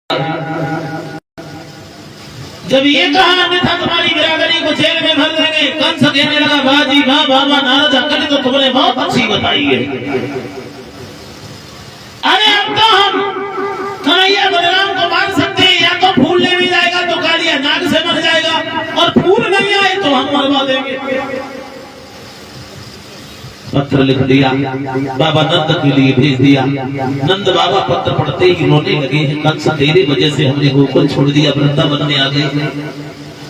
जब ये कहा अन्यथा तुम्हारी बिरादरी को जेल में भर देंगे, कंस कहने लगा बाजी वाह बाबा नारद अकल तो तुमने बहुत अच्छी बताई है। अरे अब तो हम कन्हैया बलराम को मार सकते हैं, या तो फूल ले भी जाएगा तो कालिया नाग से मर जाएगा, और फूल नहीं आए तो हम मरवा देंगे। पत्र लिख दिया, बाबा नंद के लिए भेज दिया। नंद बाबा पत्र पढ़ते ही रोने लगे हैं, कंस तेरे वजह से हमने गोकुल छोड़ दिया, वृंदावन में आ गए,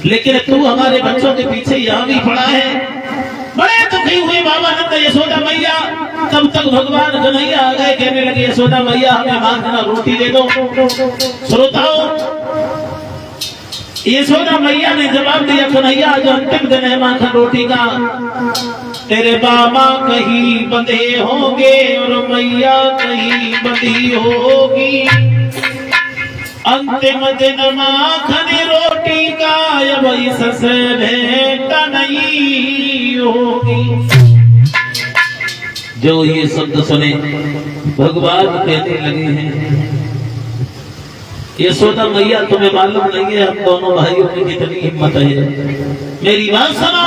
लेकिन तू हमारे बच्चों के पीछे यहाँ भी पड़ा है। बड़े दुखी हुए बाबा नंद यशोदा मैया। तब तक भगवान कन्हैया आ गए, कहने लगे यशोदा मैया हमें माखना रोटी दे दो। श्रोताओं, यशोदा मैया ने जवाब दिया कन्हैया आज अंतिम दिन है माखन रोटी का, तेरे बाबा कहीं बंधे होंगे और मैया कहीं बंधी होगी, अंतिम दिन माखन रोटी का अब इस भेंट नहीं होगी। जो ये शब्द सुने भगवान कहने लगे हैं यशोदा मैया तुम्हें मालूम नहीं है हम दोनों भाइयों में कितनी हिम्मत है। मेरी बात सुनो,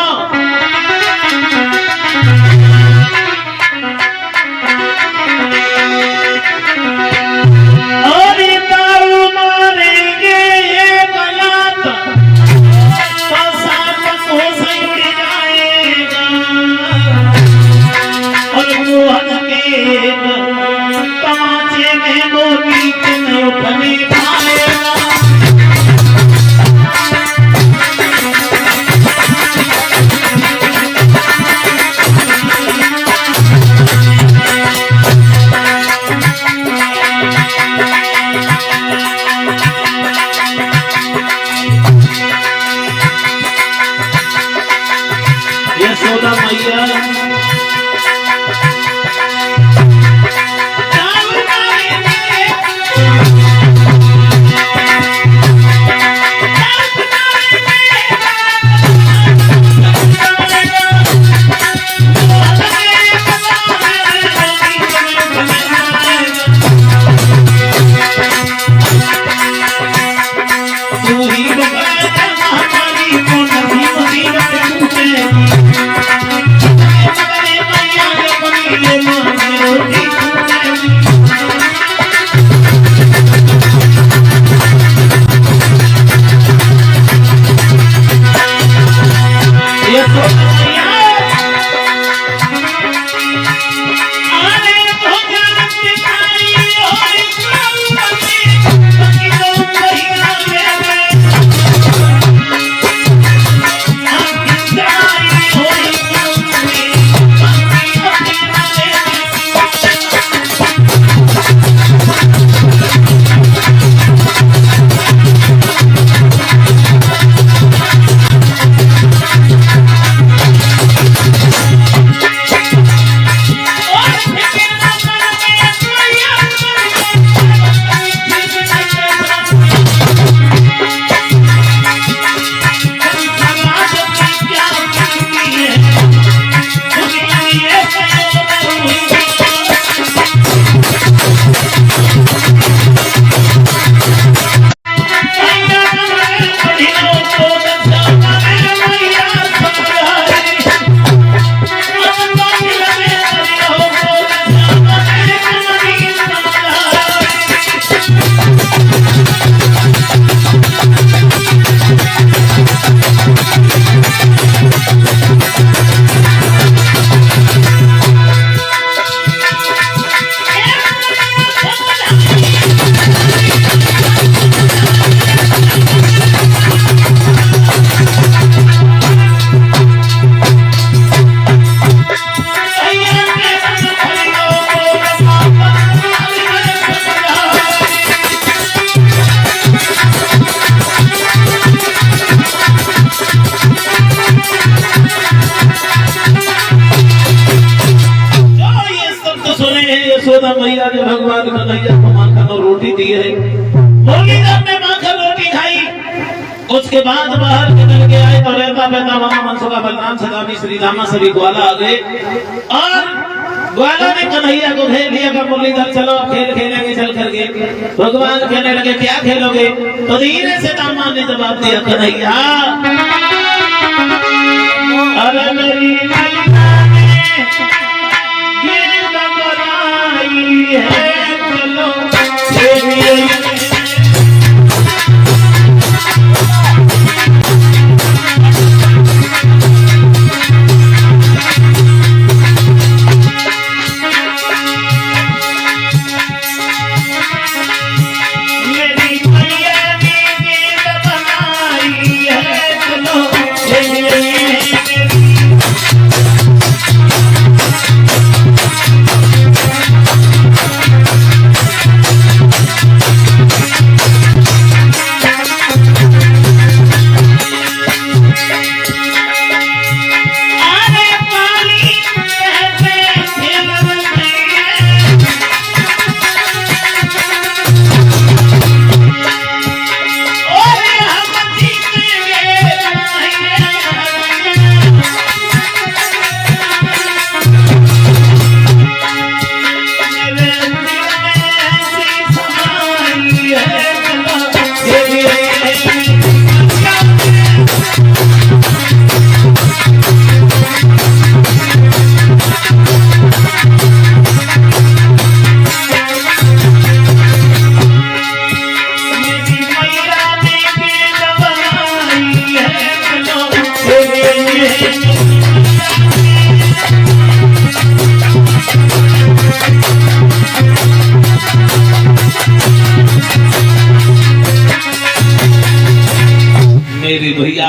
यशोदा मैया यशोदा मैया ने भगवान कन्हैया को माखन और रोटी दी है। मुरलीधर ने माखन रोटी खाई, उसके बाद बाहर निकल के आए तो रहता बहता वहां मनसुखा बलराम सदामी श्री रामा सभी ग्वाला आ गए और ग्वालों ने कन्हैया को घेर लिया का मुरलीधर चलो अब खेल खेलेंगे चल करके। भगवान कहने लगे क्या खेलोगे? तो धीरे से दामा ने जवाब दिया कन्हैया अरे मेरी मैया ने गेंद बनाई है चलो भैया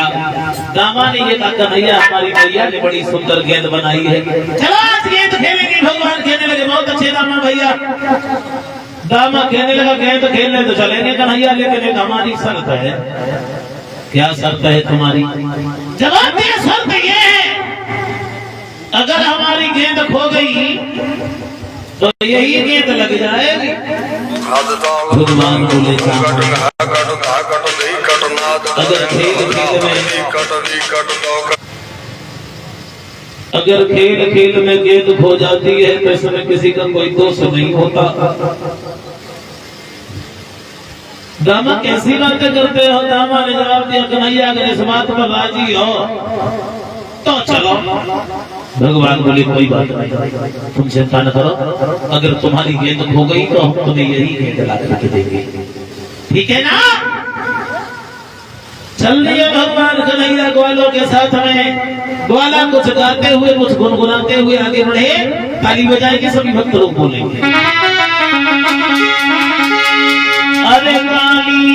दामा ने ये कहा कन्हैया हमारी भैया ने बड़ी सुंदर गेंद बनाई है चलो आज गेंद खेलेंगे। भगवान कहने लगे बहुत अच्छे दामा भैया। दामा कहने लगा गेंद खेलने तो चलेंगे कन्हैया लेकिन एक हमारी शर्त है। क्या शर्त है तुम्हारी? जवाब दिया शर्त ये है अगर हमारी गेंद खो गई तो यही गेंद लग जाएगी। भगवान बोले अगर खेल खेल में गेंद खो जाती है तो इसमें किसी का कोई दोष नहीं होता। दामा कैसी बातें करते हो? दामा ने जवाब दिया कन्हैया अगर इस बात पर राजी हो तो चलो। भगवान बोले कोई बात नहीं तुम चिंता न करो अगर तुम्हारी गेंद खो गई तो हम तुम्हें यही गेंद ला करके देंगे ठीक है ना। चल दिए भगवान कन्हैया ग्वालों के साथ में। ग्वाला कुछ गाते हुए कुछ गुनगुनाते हुए आगे बढ़े। ताली बजाएंगे सभी भक्त लोग बोलेंगे अरे काली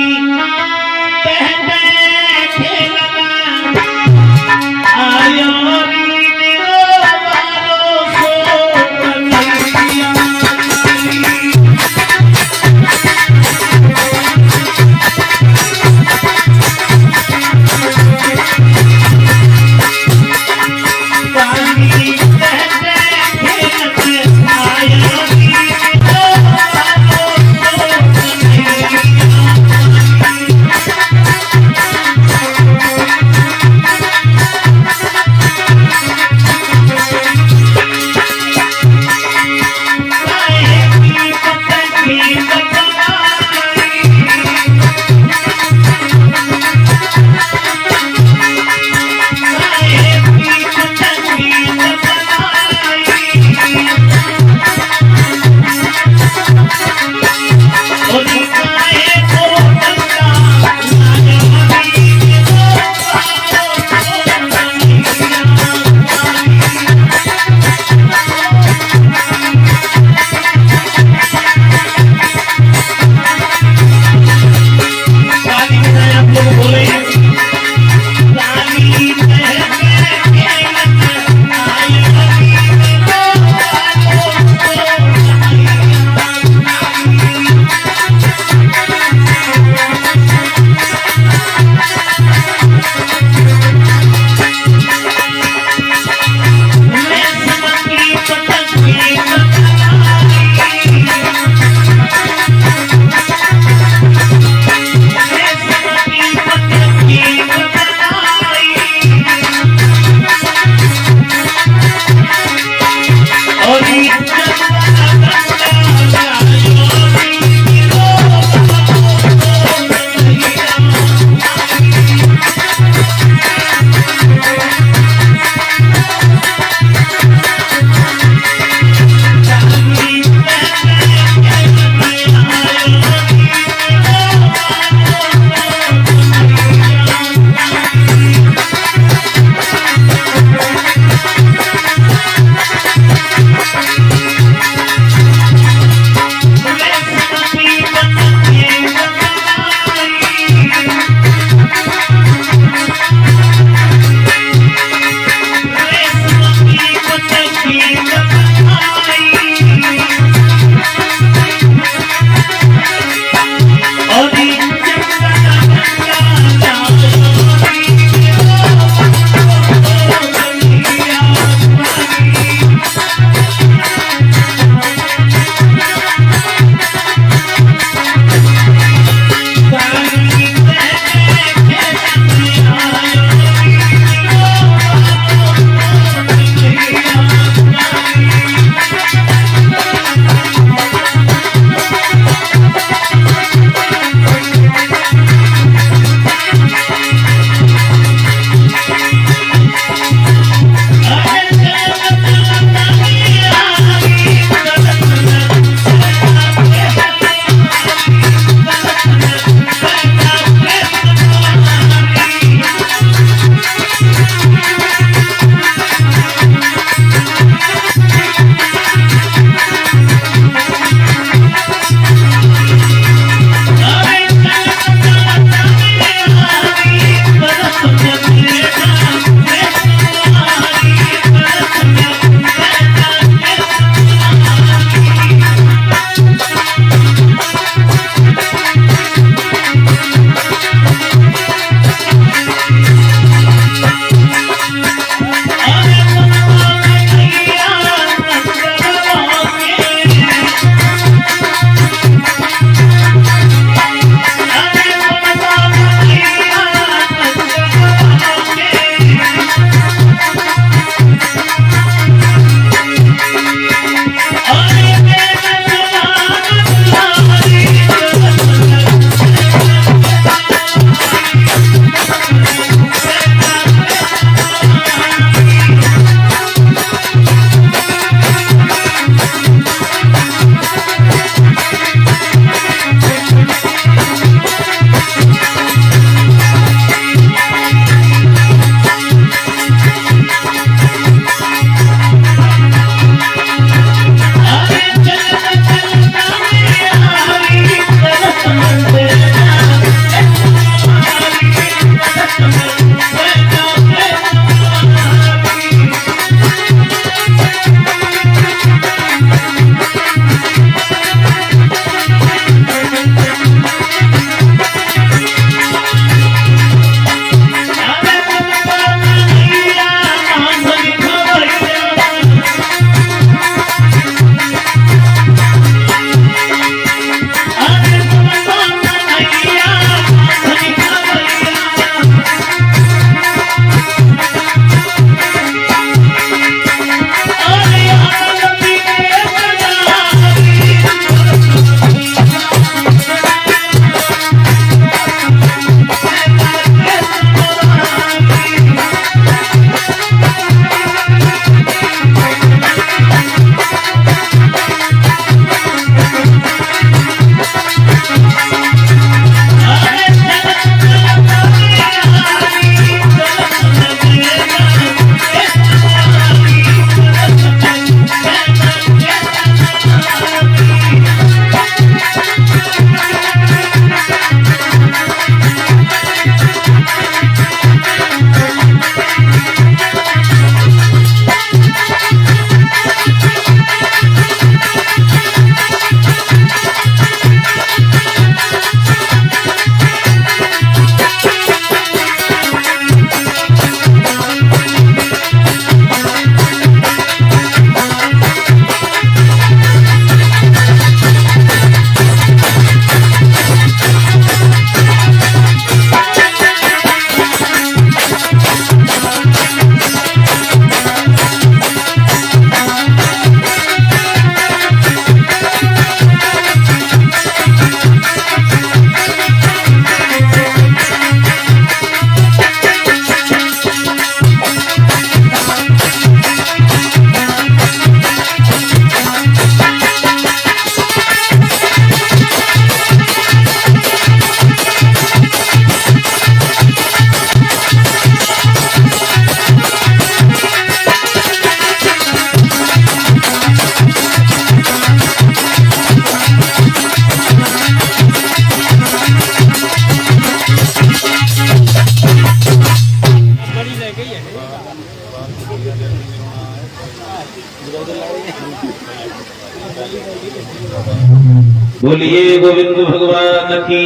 बोलिए गोविंद भगवान की।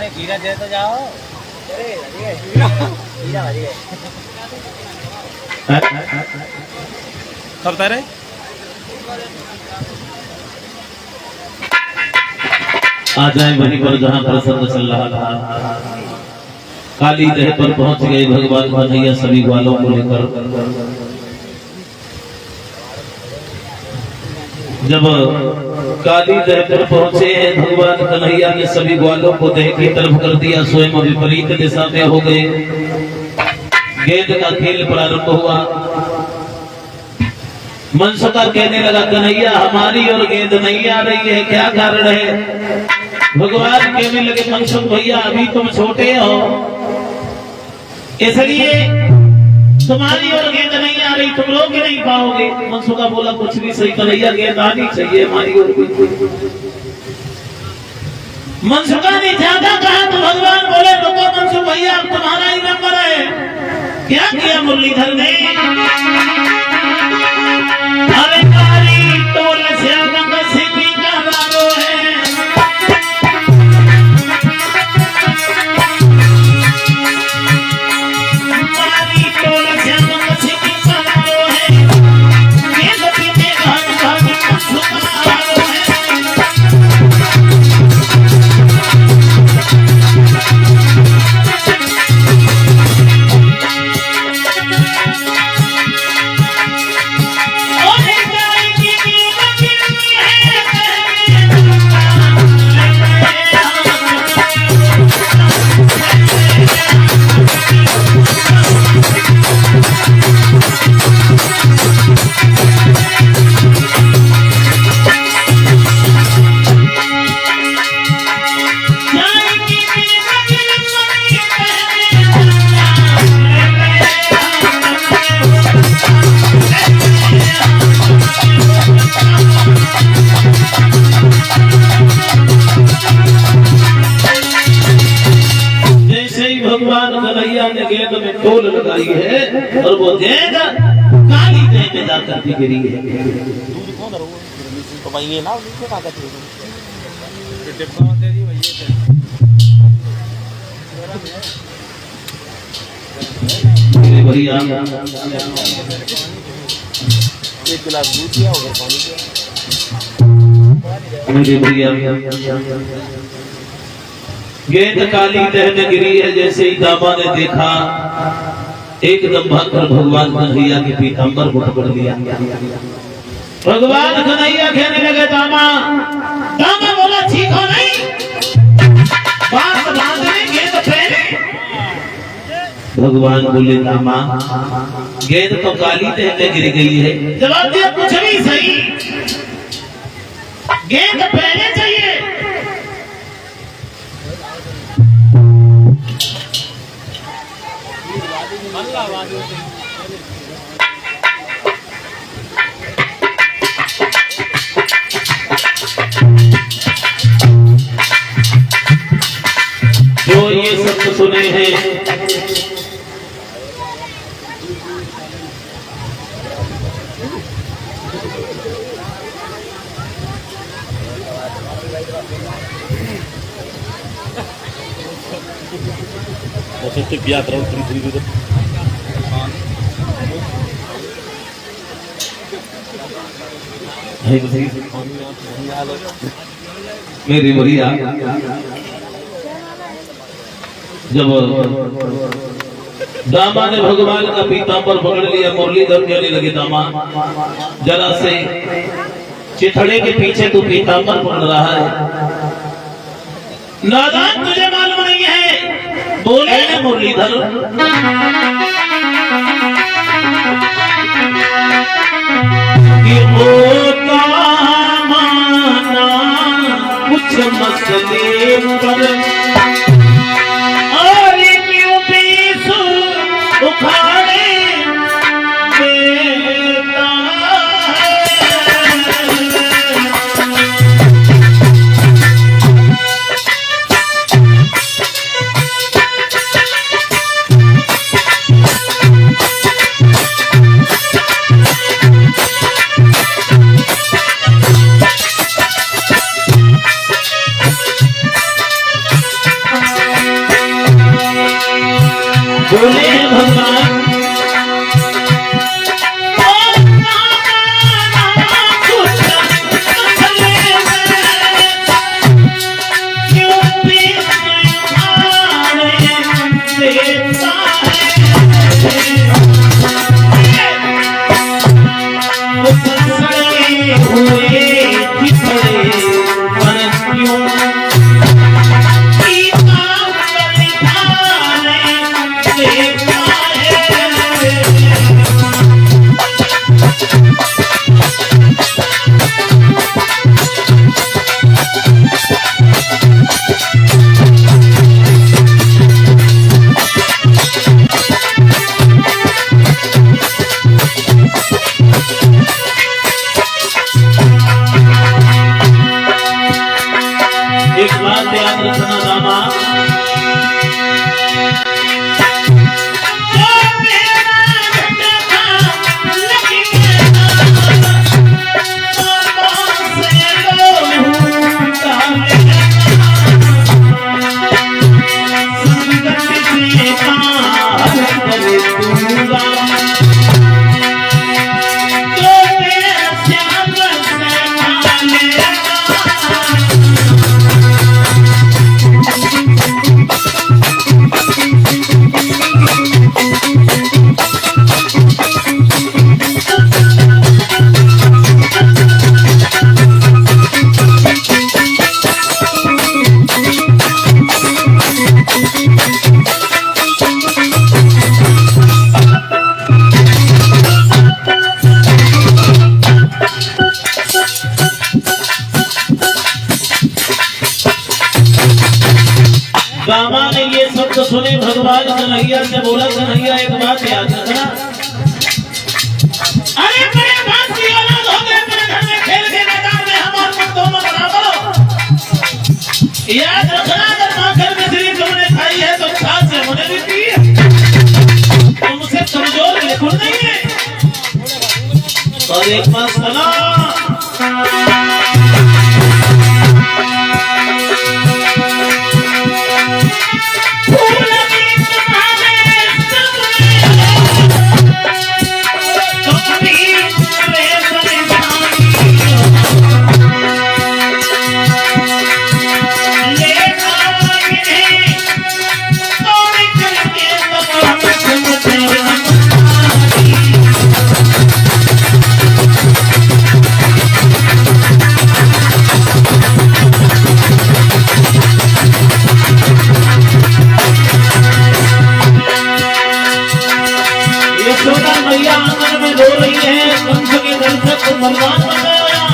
खीरा दे तो जाओ। कब रहे आ जाए वहीं पर जहां प्रसंग चल रहा था। काली दह पर पहुंच गए भगवान कन्हैया सभी ग्वालों को लेकर। जब काली दह पर पहुंचे हैं भगवान कन्हैया ने सभी ग्वालों को दह की तरफ कर दिया। स्वयं विपरीत दिशा में हो गए। गेंद का खेल प्रारंभ हुआ। मनसुखा कहने लगा कन्हैया हमारी और गेंद नहीं आ रही है, क्या कारण है? भगवान कहने लगे मनसुख भैया अभी तुम छोटे हो, इसलिए तुम्हारी और गेंद नहीं आ रही, तुम रोक नहीं पाओगे। मनसुखा बोला कुछ भी सही कन्हैया, गेंद आनी चाहिए हमारी और। मनसुखा ने ज्यादा कहा तो भगवान बोले रुको मनसुख भैया तुम्हारा ही नंबर है। क्या किया मुरलीधर ने? अरे कारी टोल श्याम सिद्धि का रागो है। कारी टोल श्याम सिद्धि का रागो है। ये सभी के घर घर सुखा रागो है। भगवान कन्हैया ने गेंद में टोल लगाई है और वो गेंद काली दह में जाकर के गिरी है। तो भाई ये ना भैया एक गिलास दूध दिया होगा पानी मेरे भैया गेंद काली दह में गिरी है। जैसे ही दामा ने देखा एकदम भागकर भगवान कन्हैया के पीताम्बर को पकड़ लिया। भगवान कन्हैया कहने लगे दामा। दामा बोला ठीक हो नहीं, बात बांधने गेंद पहले। भगवान बोले दामा गेंद तो काली दह में गिर गई है। जवाब दिया कुछ भी सही, गेंद पहले चाहिए। जो ये सब सुने हैं याद रहो मेरी बढ़िया जब दामा ने भगवान का पीताम्बर पकड़ लिया, मुरलीधर कहने लगे दामा जरा से चिथड़े के पीछे तू पीताम्बर पकड़ रहा है, नादान तुझे मालूम नहीं है। बोले न मुरलीधर कि होता माना कुछ मसले पर और क्यों पीसू उखाड़े देता बोले भगवान एक बात याद रखना दामा, दामा ने ये शब्द सुने भगवान कन्हैया से बोला, कन्हैया एक बात याद रखना, अरे मेरे बाप की औलाद हो गए, मेरे घर में खेल के मैदान में हम और तुम दोनों बराबर हो। याद रखना अगर माखन मिश्री तुमने खाई है तो खास से होने भी पी है, तुमसे कमजोर बिल्कुल नहीं है। और एक बात सुना, मैया आंगन में रो रही है, कंस के दल से तुम बलवान बन गए हो यहाँ।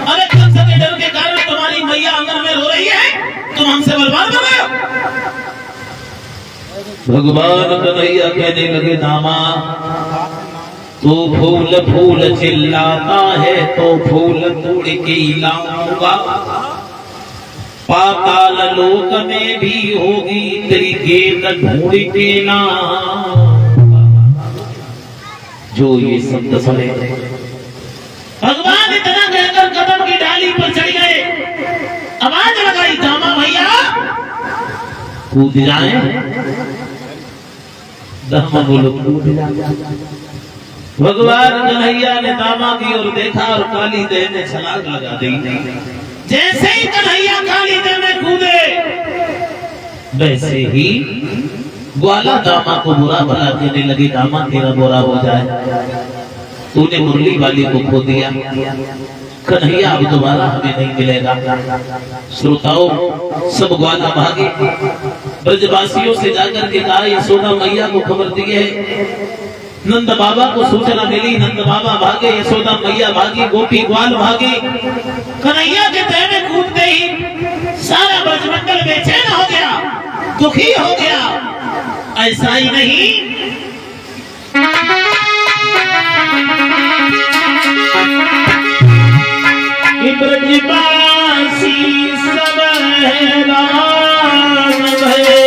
अरे कंस के डर के कारण तुम्हारी मैया आंगन में रो रही है, तुम हमसे बलवान हो गए हो। भगवान कन्हैया कहने लगे, दामा तो फूल फूल चिल्लाता है तो फूल तोड़ के लाऊंगा, पाताल लोक में भी होगी तेरी गेंद ढूंढ के ना। जो ये शब्द सुने भगवान इतना कहकर कदम की डाली पर चढ़ गए, आवाज लगाई, दामा भैया कूद जाए, दामा बोलो कूद जाए। भगवान कन्हैया ने दामा की ओर देखा और काली देह ने छलांग लगा दी। जैसे ही कन्हैया काली देह में कूदे, वैसे ही ग्वाला दामा को बुरा भला कहने लगी, दामा तेरा बुरा हो जाए, तूने मुरली वाली को खो दिया, कन्हैया अब दोबारा हमें नहीं मिलेगा। श्रोताओं सब ग्वाला भागे, ब्रजवासियों से जाकर के कहा यशोदा मैया को खबर दी है, नंद बाबा को सूचना मिली, नंद बाबा भागे, यशोदा मैया भागी, गोपी ग्वाल भागे, कन्हैया के तह में कूदते ही सारे बेचैन हो गया, दुखी हो गया। ऐसा ही नहीं, ब्रजवासी सब हैरान भये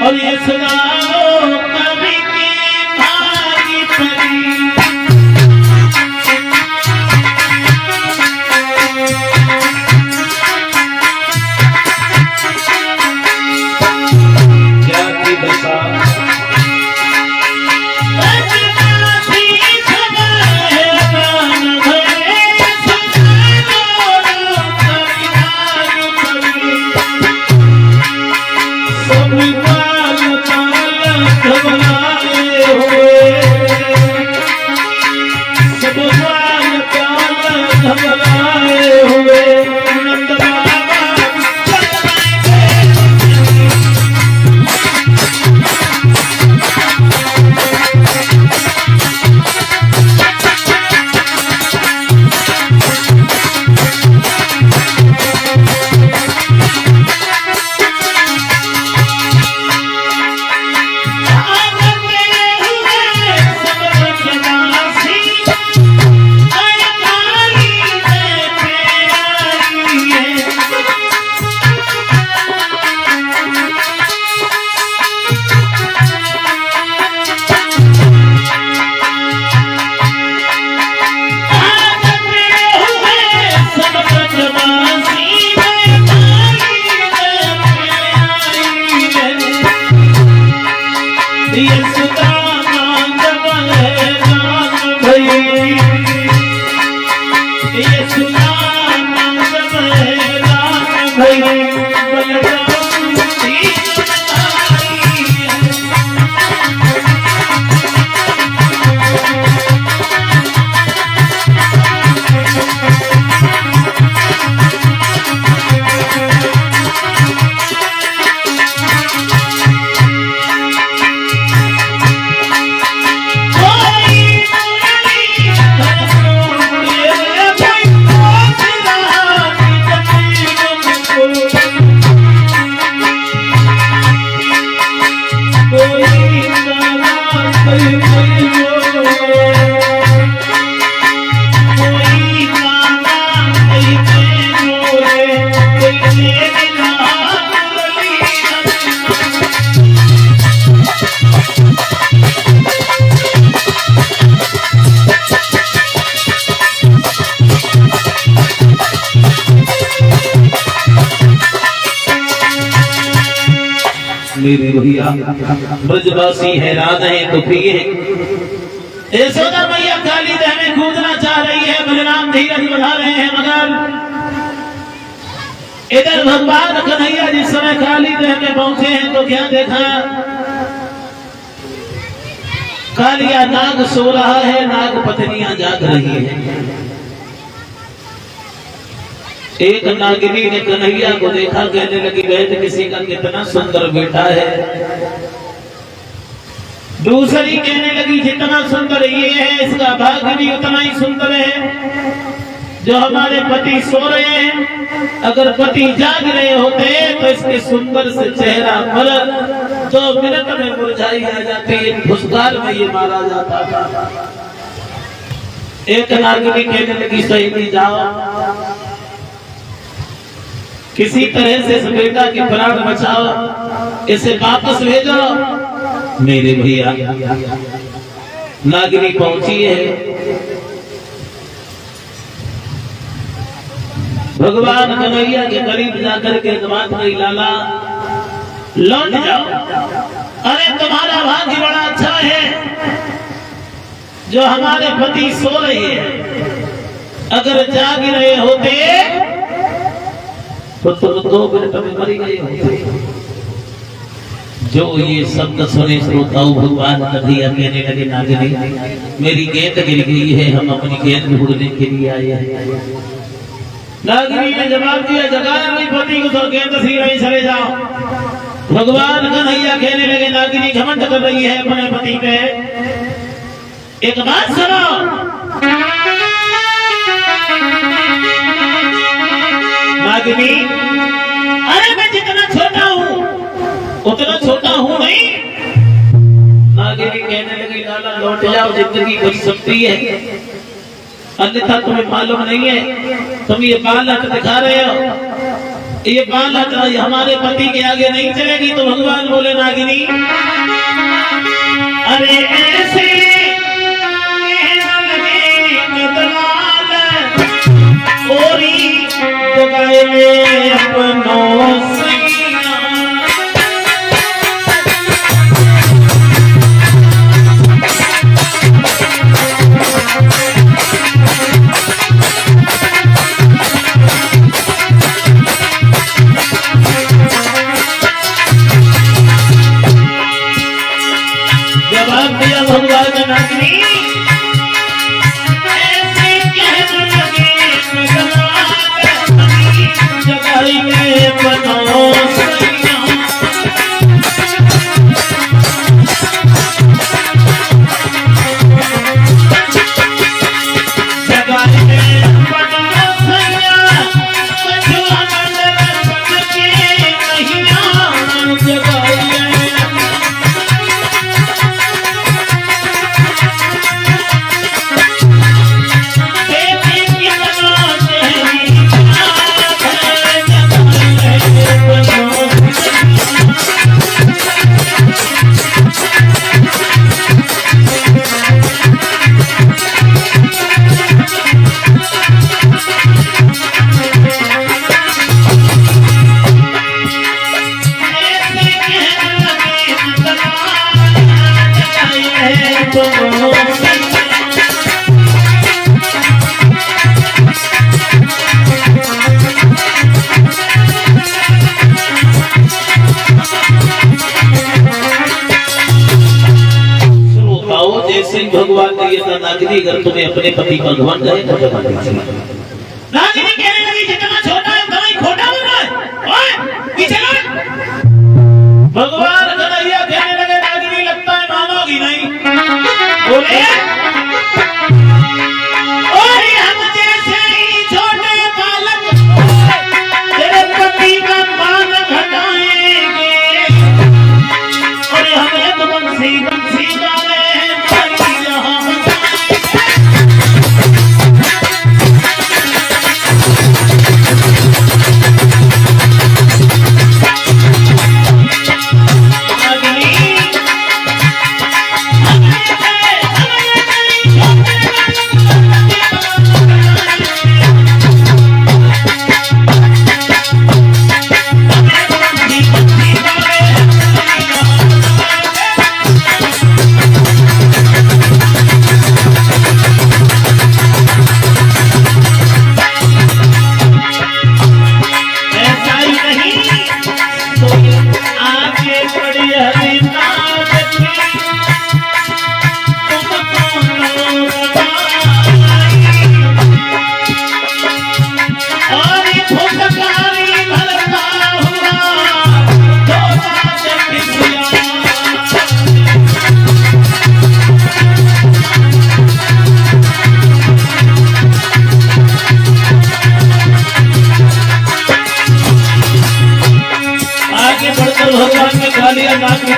और ये सुनाओ कवि की भागी परी। क्या की दशा मेरे भैया ब्रजवासी हैरान है, दुखी है। यशोदा मैया काली देह में कूदना चाह रही है, बलराम धीरज बढ़ा रहे हैं, मगर इधर भगवान कन्हैया जिस समय काली देह में पहुंचे हैं तो क्या देखा, कालिया नाग सो रहा है, नाग पत्नियां जाग रही है। एक नागिनी ने कन्हैया को देखा, कहने लगी बैठ किसी का कितना सुंदर बेटा है। दूसरी कहने लगी जितना सुंदर ये है इसका भाग्य भी उतना ही सुंदर है। जो हमारे पति सो रहे हैं, अगर पति जाग रहे होते तो इसके सुंदर से चेहरा पर 2 मिनट में मुरझाई आ जाती, फुसकार में ये मारा जाता था। एक नागिनी कहने लगी सही जाओ, किसी तरह से इस बेटा के प्राण बचाओ, इसे वापस भेजो। मेरे भैया नागिनी पहुंची है, भगवान कन्हैया के करीब जाकर के बात कही, लाला लौट जाओ। अरे तुम्हारा भाग्य बड़ा अच्छा है, जो हमारे पति सो रहे हैं, अगर जाग रहे होते तो 2 मिनट में मरी गए होते। जो ये शब्द सुने श्रोताओं, भगवान कन्हैया कहने लगे नागिनी मेरी गेंद गिर गई है, हम अपनी गेंद ढूंढने के लिए आए हैं। नागिनी ने जवाब दिया, जगाया नहीं पति को तो गेंद सी रही, चले जाओ। भगवान कन्हैया कहने लगे नागिनी घमंड कर रही है अपने पति पे, एक बात सुनो। बच जाओ, जिंदगी बच सकती है, अन्यथा तुम्हें मालूम नहीं है। तुम ये बालक दिखा रहे हो, ये बालक हमारे पति के आगे नहीं चलेगी। तो भगवान बोले नागिनी, अरे ऐसे जगाए में अपनों सैया। जवाब दिया भगवान नागिनी, ऐसे कहने लगे जगाई में अपनों सैया। जगाई में अपनों सैया, कछुआ मंडल बन के महिया जगाई में। भगवान ने ये नागिनी, अगर तुम्हें अपने पति पर घमंड है तो जमा दीजिए। नागिनी कहने लगी, जितना छोटा है उतना ही खोटा बन रहा है। ओए पीछे लौट। भगवान कन्हैया कहने लगे, नागिनी लगता है मानोगी नहीं। बोले, और हम जैसे ही छोटे बालक तेरे पति का मान घटाएंगे, और हमें तो बंसी बंसी वाले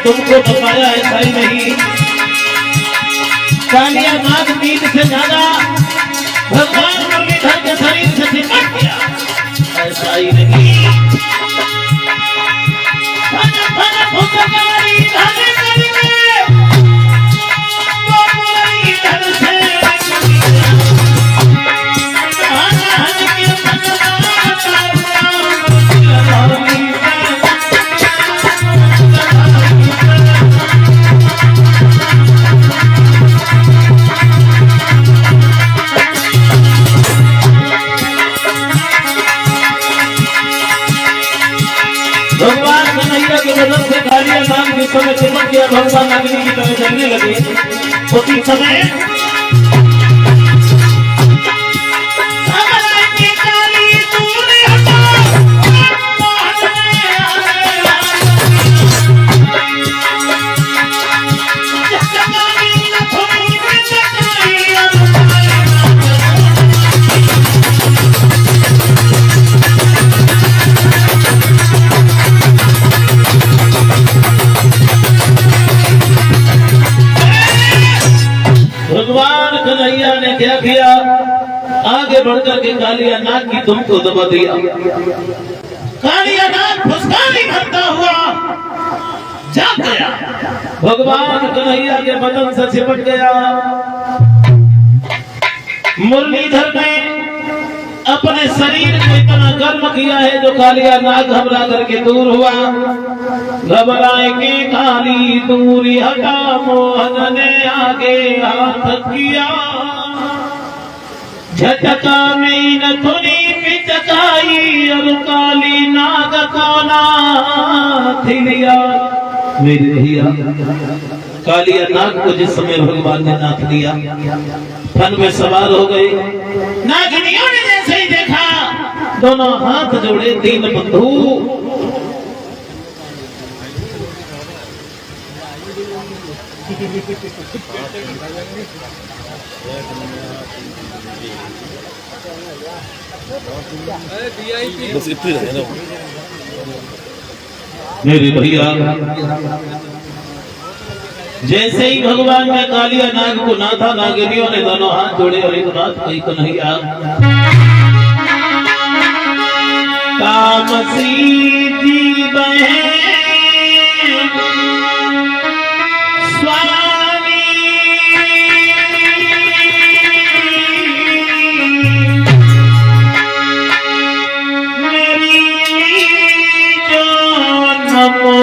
तुमको बताया, ऐसा ही नहीं। कालिया नाग नींद से ज्यादा भगवान मुरलीधर के शरीर से चिपक गया, ऐसा ही नहीं। भगवान कन्हैया के वजन से कालिया नाग जिस समय चिपक गया, भगवान नागिनी की तरह चलने लगे। उसी समय क्या किया, आगे बढ़कर के कालिया नाग की दुम को दबा दिया। कालिया नाग फुसकानी भरता हुआ जा गया, भगवान कन्हैया के बदन से चिपट गया। मुरलीधर ने अपने शरीर को इतना गर्म किया है जो कालिया नाग घबरा करके दूर हुआ। घबराए के काली दूरी हटा, मोहन ने आगे हाथ किया। झटका में नथुनी पिचकाई और काली नाग को नाथ लिया। मेरे भैया कालिया नाग को जिस समय भगवान ने नाथ लिया, फन में सवार हो गए। नागिनियों ने जैसे ही देखा, दोनों हाथ जोड़े, दीन बंधु बस इतनी रहे ना। मेरे भैया जैसे ही भगवान ने कालिया नाग को नाथा, नागिनियों ने दोनों हाथ जोड़े और एक बात कही, कन्हैया तामसी जी बहन स्वामी मेरी जो नमो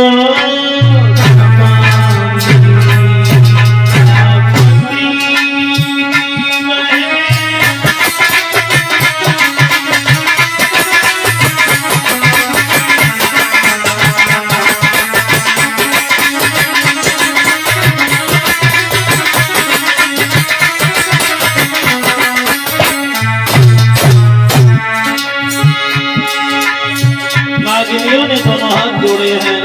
नागिनियों ने दोनों हाथ जोड़े हैं।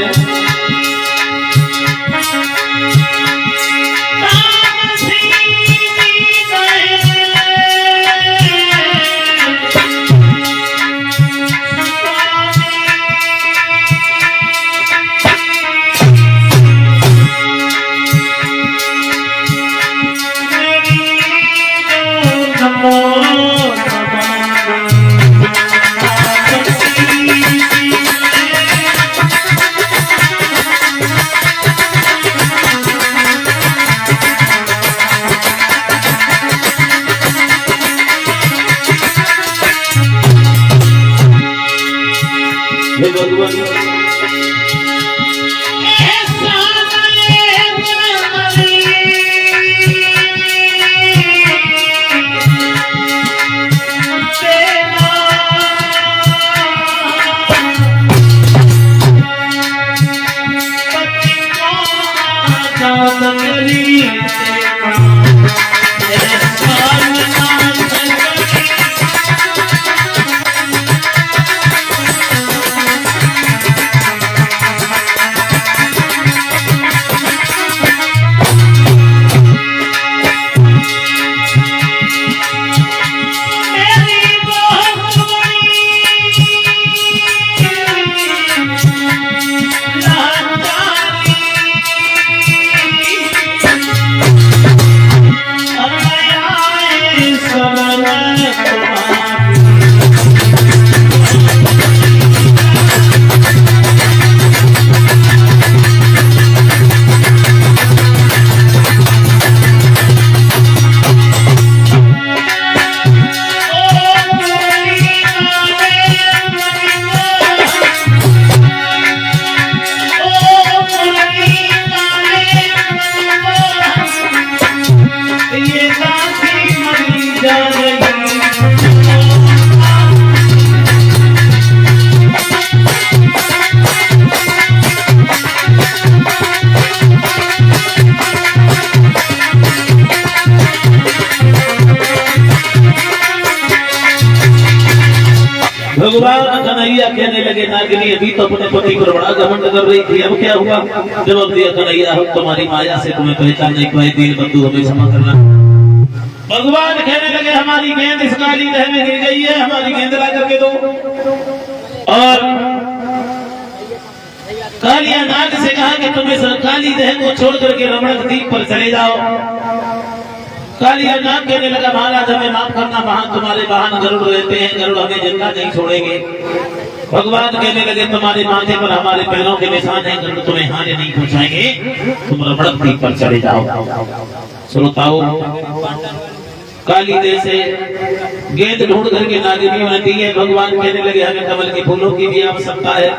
हे भगवान भगवान कन्हैया कहने लगे, नागिनी अभी तो अपने पति पर बड़ा घमंड कर रही थी, अब क्या हुआ? जवाब दिया, कन्हैया हम तुम्हारी माया से तुम्हें पहचान नहीं पाए, दीन बंधु हमें क्षमा करना। भगवान कहने लगे, हमारी गेंद इस काली दह में गिर गई है, हमारी गेंद ला करके दो। और कालिया नाग से कहा कि तुम इस काली दह को छोड़ करके रमणक द्वीप पर चले जाओ। काली नाग कहने लगा महाराज हमें माफ करना, वहां तुम्हारे वाहन गरुड़ रहते हैं, गरुड़ हमें जिंदा नहीं छोड़ेंगे। भगवान कहने लगे तुम्हारे माथे पर हमारे पैरों के निशान हैं, गरुड़ तुम्हें हानि नहीं पहुंचाएंगे, तुम रबड़ती पर चले जाओ। श्रोताओ काली देश से गेंद ढूंढ करके नागिनियों ने दी है। भगवान कहने लगे हमें कमल के फूलों की भी आवश्यकता है।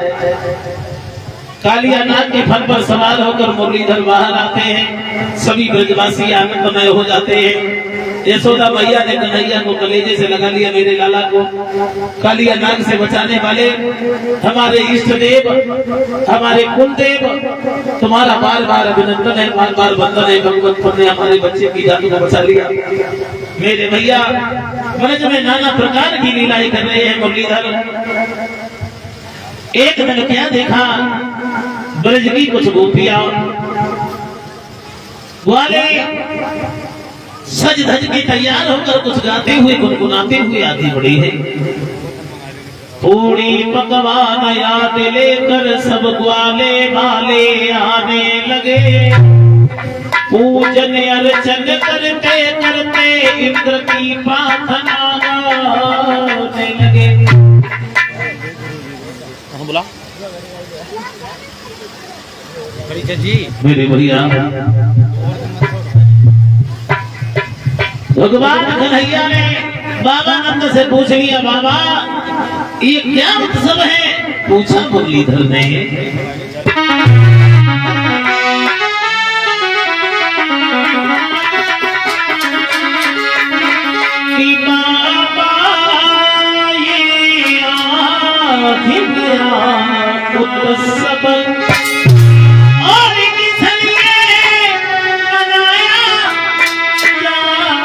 कालिया नाग के फल पर सवार होकर मुरलीधर बाहर आते हैं, सभी ब्रजवासी आनंदमय हो जाते हैं। यशोदा मैया ने कन्हैया को कलेजे से लगा लिया, मेरे लाला को कालिया नाग से बचाने वाले हमारे इष्ट देव, हमारे कुल देव, तुम्हारा बार बार अभिनंदन है, बार बार वंदन है। भगवत ने हमारे बच्चे की जान को बचा लिया। मेरे भैया ब्रज में नाना प्रकार की लीलाएं कर रहे हैं मुरलीधर। एक दिन क्या देखा, ब्रज की कुछ गोपियां वाले सज धज के तैयार होकर कुछ गाते हुए गुनगुनाते हुए आती बड़ी है। पूरी पकवान याद लेकर सब ग्वाले वाले आने लगे, पूजन अर्चन करते करते इंद्र की प्रार्थना गाने लगे। बोला जी मेरे भैया भगवान कन्हैया ने बाबा नंद से पूछ लिया, बाबा ये क्या उत्सव है? पूछा मुरलीधर ने। उत्सव और किस लिए मनाया जाता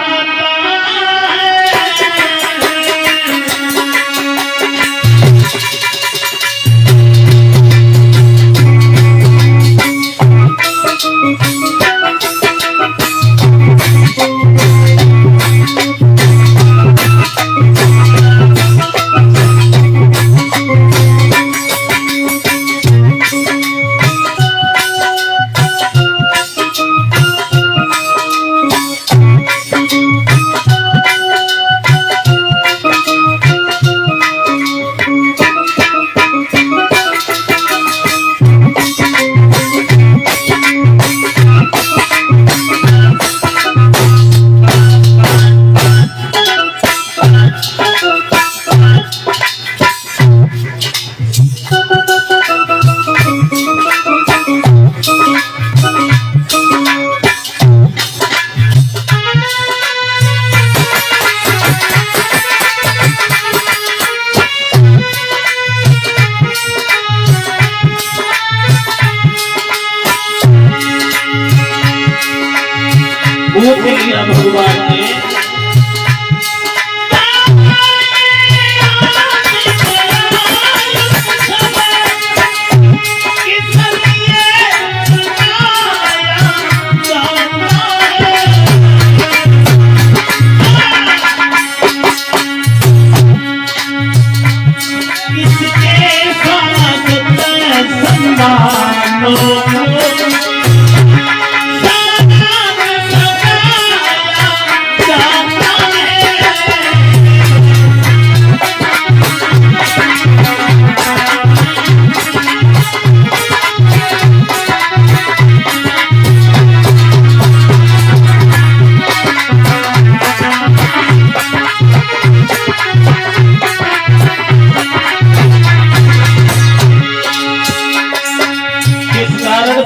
भगवान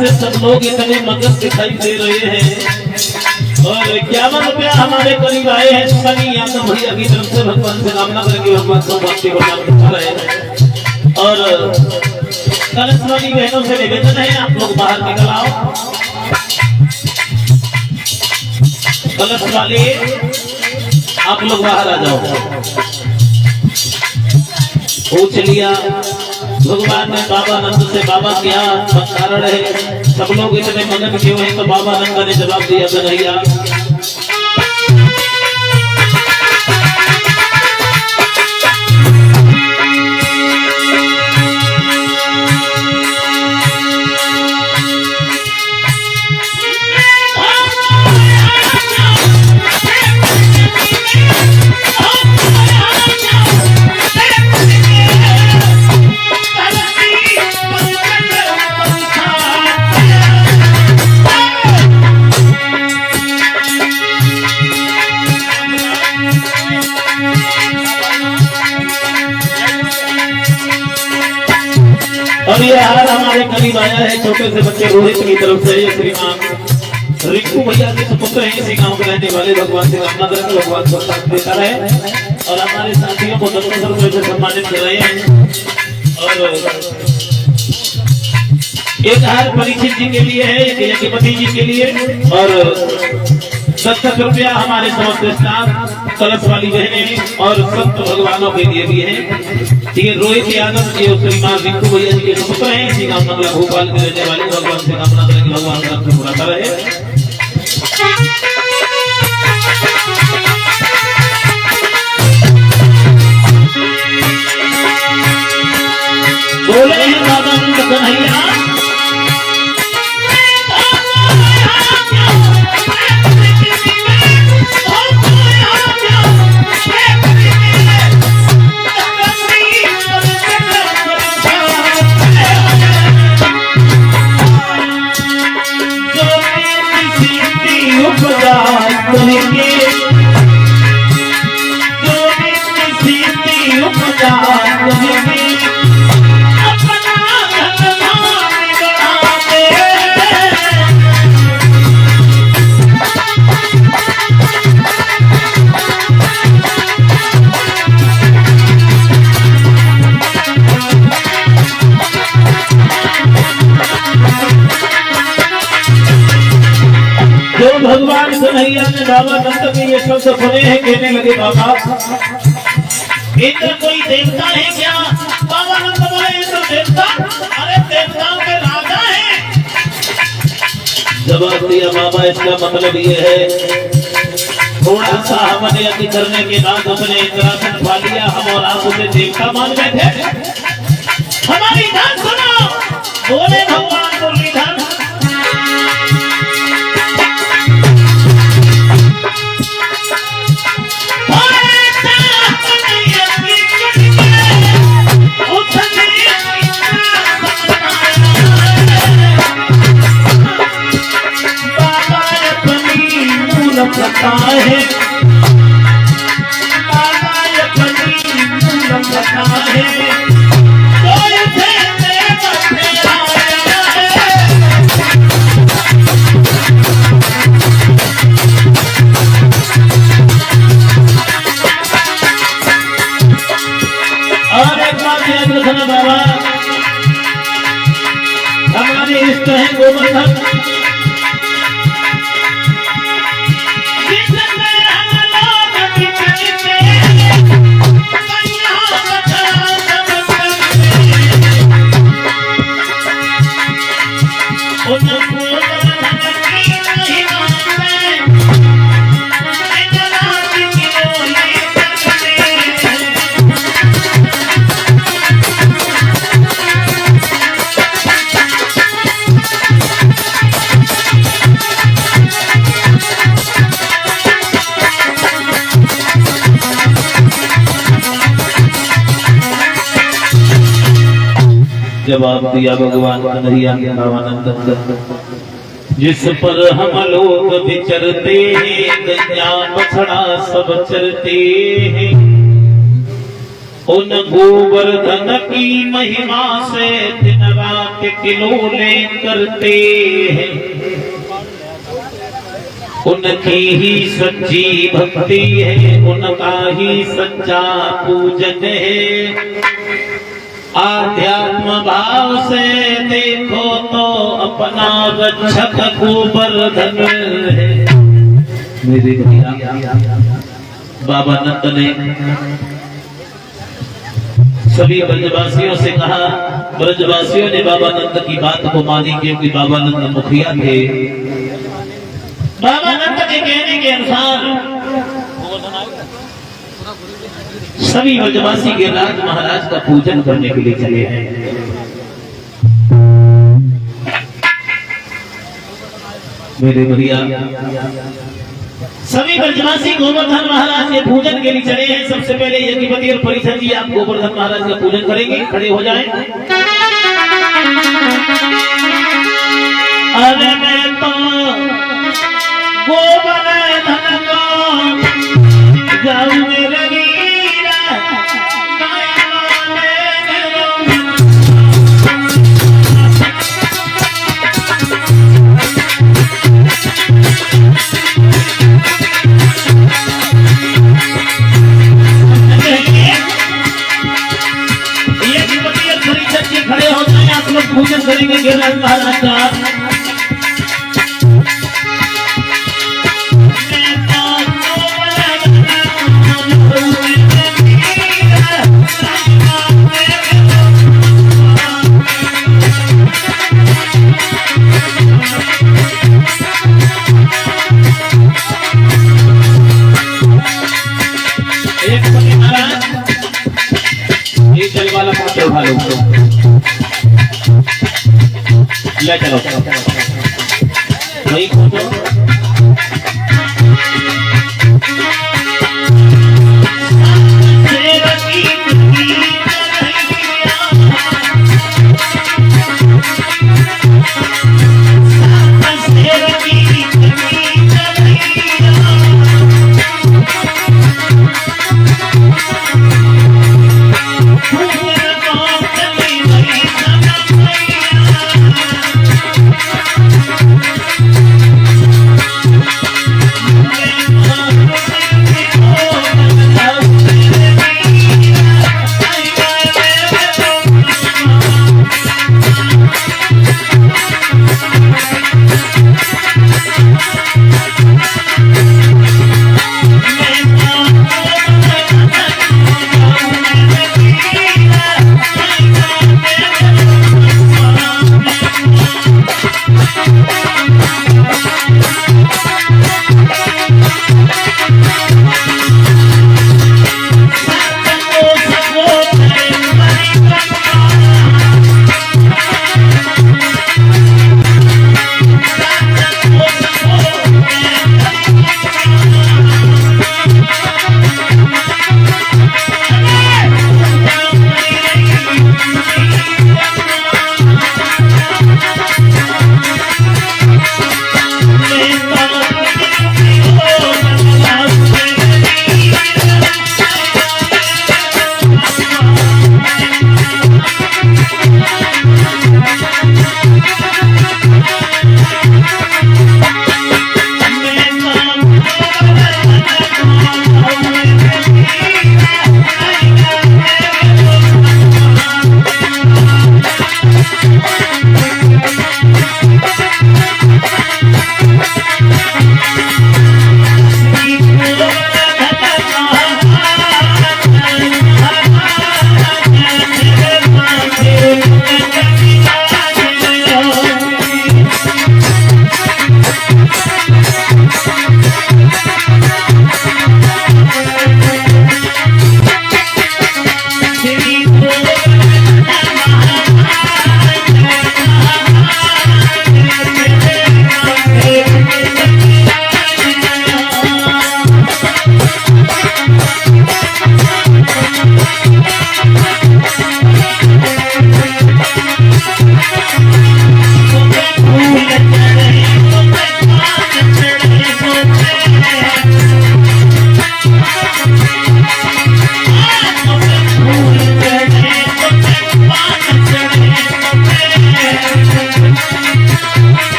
ने सब लोग इतने मगन दिखाई दे रहे हैं और 51 रुपया हमारे करीब आए हैं। सनी यादव भैया की तरफ से भगवान से कामना करेंगे, भगवान को भक्ति भगवान दिखा रहे हैं। और कलश वाली बहनों से निवेदन है आप लोग बाहर निकल आओ। कलश वाले आप लोग बाहर आ जाओ। पूछ लिया भगवान ने बाबा नंद से, बाबा क्या कारण है, सब लोग इतने मगन क्यों हैं? तो बाबा नंद ने जवाब दिया, कन्हैया और ये हार हमारे करीब आया है छोटे से बच्चे रोहित की तरफ से। श्रीमान रिंकू भैया के सुपुत्र हैं, इसी गांव के रहने वाले। भगवान से कामना करें कि भगवान सबका देता रहे और हमारे साथियों को दोनों से सम्मानित कर रहे हैं। और एक हार परीक्षित जी के लिए है, एक यज्ञपति जी के लिए और 10 रुपया हमारे समस्त स्टाफ कलश वाली बहनें और संत भगवानों के लिए भी है। ये रोहित यादव ये श्रीमान रिंकू भैया जी के सुपुत्र हैं, इसी गांव मंगला भोपाल के रहने वाले। भगवान से कामना करें कि भगवान का पूरा रहे। बोले बाबा कन्हैया भगवान कन्हैया ने बाबा नंद के ये शब्द सुने हैं, कहने लगे बाबा इधर कोई देवता है क्या? बाबा नंद बोले इधर देवता? अरे देवताओं के राजा है। जवाब दिया बाबा इसका मतलब ये है थोड़ा सा हमने यज्ञ करने के बाद अपने इंद्रासन पा लिया, हम और आप उसे देवता मान बैठे। हमारी बात सुनो। बोले भगवान मुरलीधर पता है पता है और एक बात याद रखना बाबा, हमारे इष्ट है गोवर्धन। जवाब दिया भगवान कन्हैया ने भावानंद जिस पर हम लोग विचरते हैं, गैया बछड़ा सब चरते हैं, उन गोवर्धन की महिमा से दिन रात किलोले करते हैं। उनकी ही सच्ची भक्ति है, उनका ही सच्चा पूजन है। आध्यात्म भाव से देखो तो अपना रक्षक गोवर्धन है। मेरे भैया बाबा नंद ने सभी ब्रजवासियों से कहा। ब्रजवासियों ने बाबा नंद की बात को मानी क्योंकि बाबा नंद मुखिया थे। बाबा नंद के कहने के अनुसार सभी ब्रजवासी के राज महाराज का पूजन करने के लिए चले हैं। मेरे भैया सभी ब्रजवासी गोवर्धन महाराज के पूजन के लिए चले हैं। सबसे पहले यज्ञपति और परिषद जी आप गोवर्धन महाराज का पूजन करेंगे, खड़े हो जाएं। अरे मैं तो गोवर्धन को जाऊं मेरे पूजन करेंगे गिरिराज महाराज का। वाला पात्र उठा लो, ले चलो वही खोजो।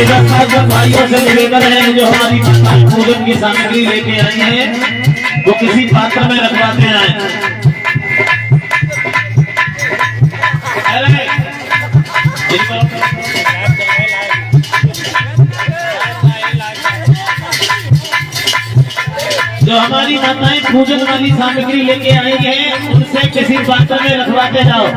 इधर साथ भाइयों से निवेदन है जो हमारी माताएं पूजन की सामग्री लेके आई हैं वो किसी पात्र में रखवाते हैं। जो हमारी माताएं पूजन वाली सामग्री लेके आई हैं उनसे किसी पात्र में रखवाते जाओ।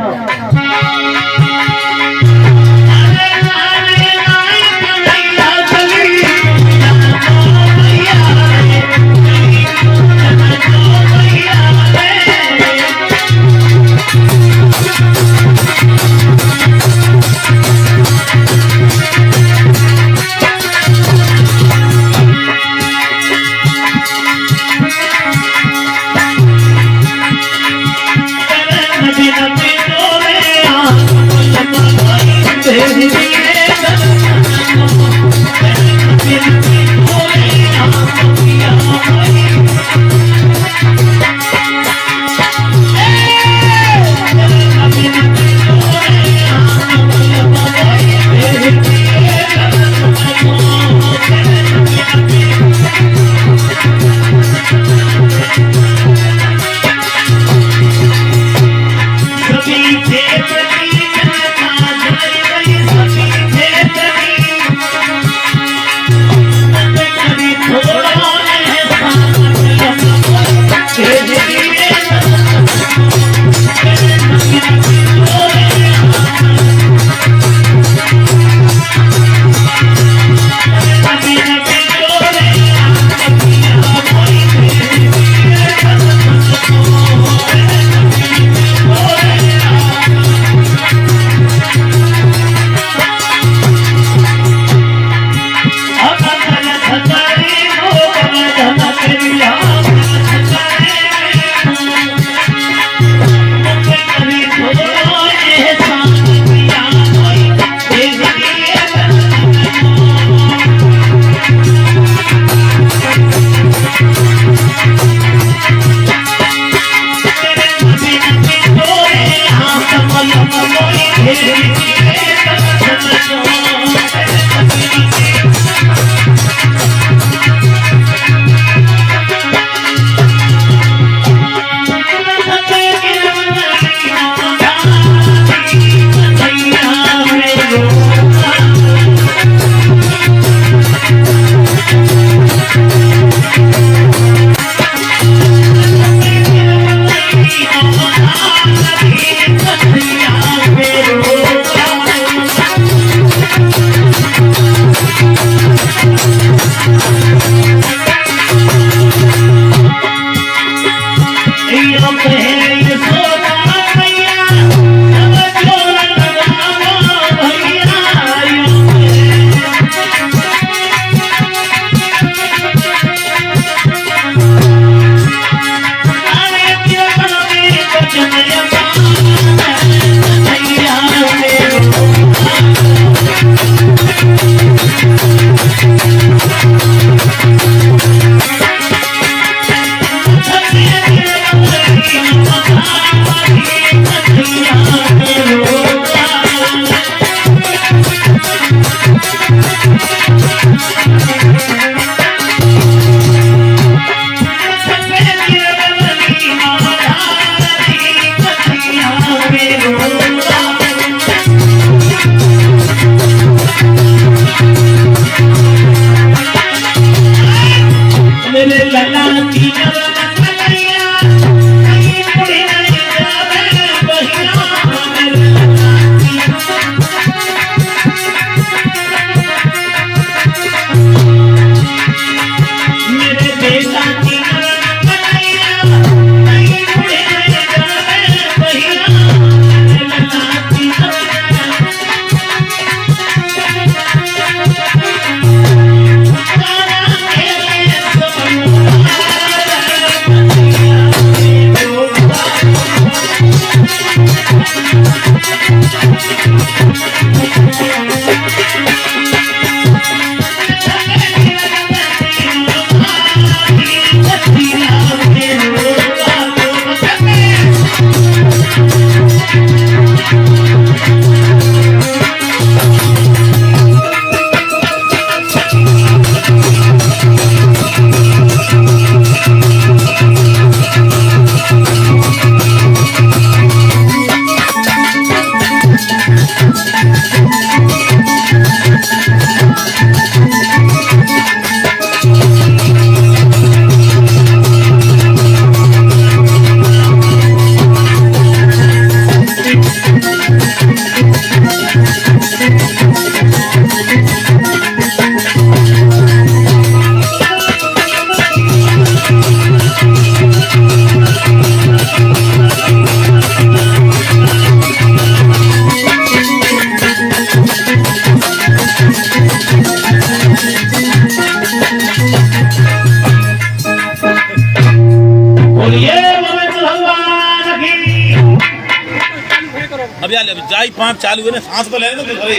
अब यार जाई पांच चालू है ना, सांस तो लेने दो घरे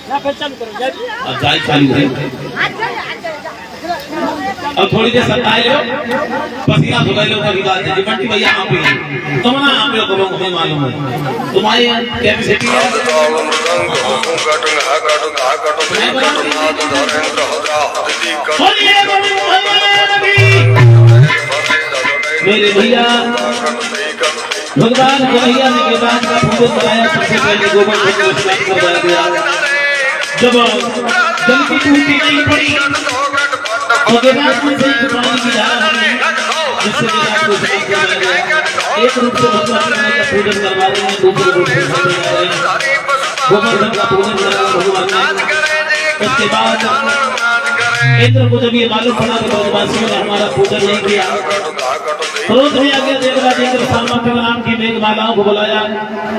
ना फिर चालू करो जय अब जाई चालू है। अब थोड़ी देर सताए लो, पसीना धुलाई लो, कभी बात है बंटी भैया आप ही तुम ना आप लोग को हमें मालूम है तुम्हारी कैपेसिटी है। मेरे भैया भगवान कन्हैया ने के बाद का पूजन कराया, सबसे पहले गोबर को स्नान करवाया गया। जब जल की टूटी नहीं पड़ी तो देवास में से पानी की धारा बनी, जिससे देवास को स्नान करवाया गया। एक रूप से भगवान कन्हैया का पूजन करवा रहे हैं, दूसरे रूप से गोवर्धन का पूजन करा भगवान ने। उसके बाद इंद्र को जब ये मालूम पड़ा कि ब्रजवासियों ने हमारा पूजन नहीं किया, क्रोध में आगे देवराज इंद्र सामर्थ्य नाम की मेघमालाओं को बुलाया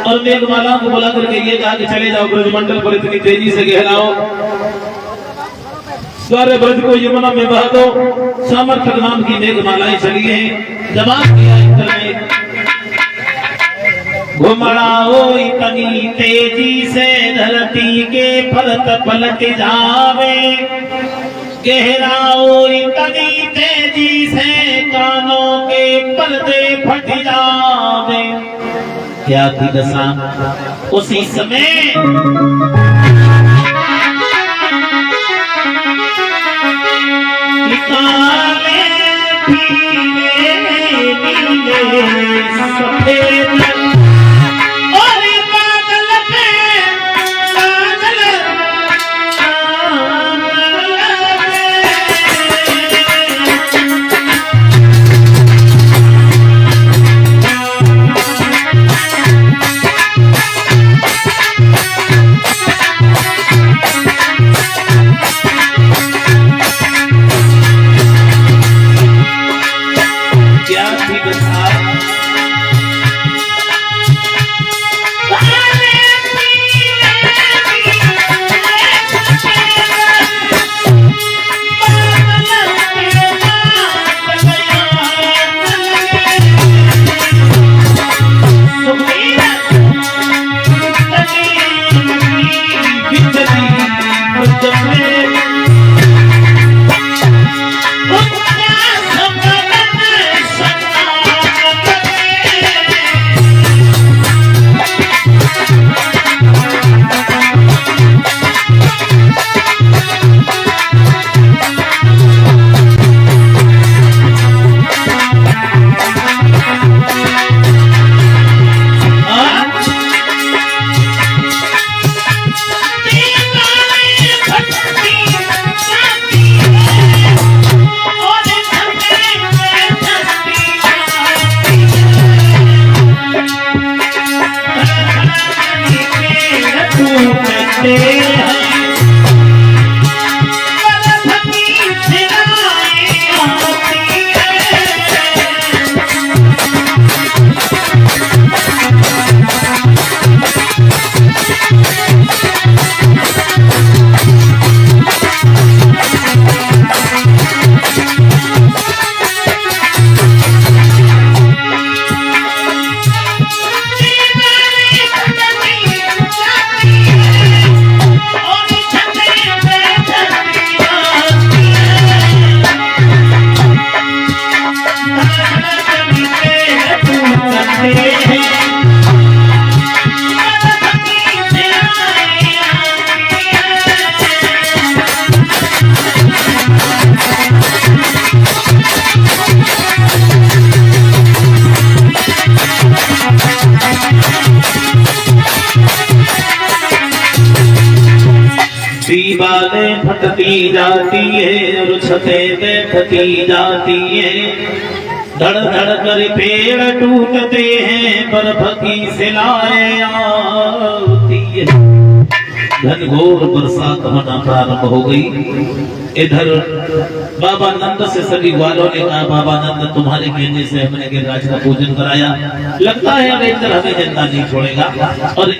और मेघमालाओं को बुला करके ये कहा कि चले जाओ ब्रजमंडल पर इतनी तेजी से गहराओ, सारे ब्रज को यमुना में बहा दो। सामर्थ्य नाम की मेघमालाएं चली हैं। जवाब दिया इंद्र ने, घुमड़ाओ इतनी तेजी से धरती के पलट पलट जावे, गहराओ इतनी तेजी से कानों के पर्दे फट जावे। क्या थी दशा उसी समय काले पीले नीले सफेद और बादल पे बादल दीवारें फटती जाती है और छतें बैठती जाती है, धड़ धड़ कर पेड़ टूटते हैं, बर्फ की शिलाएं आती है। घनघोर बरसात होना प्रारंभ हो गई। इधर बाबा नंद से सभी ग्वालों ने कहा, बाबा नंद तुम्हारे कहने से हमने गिरिराज का पूजन कराया, लगता है अब इंद्र हमें जिंदा नहीं छोड़ेगा। और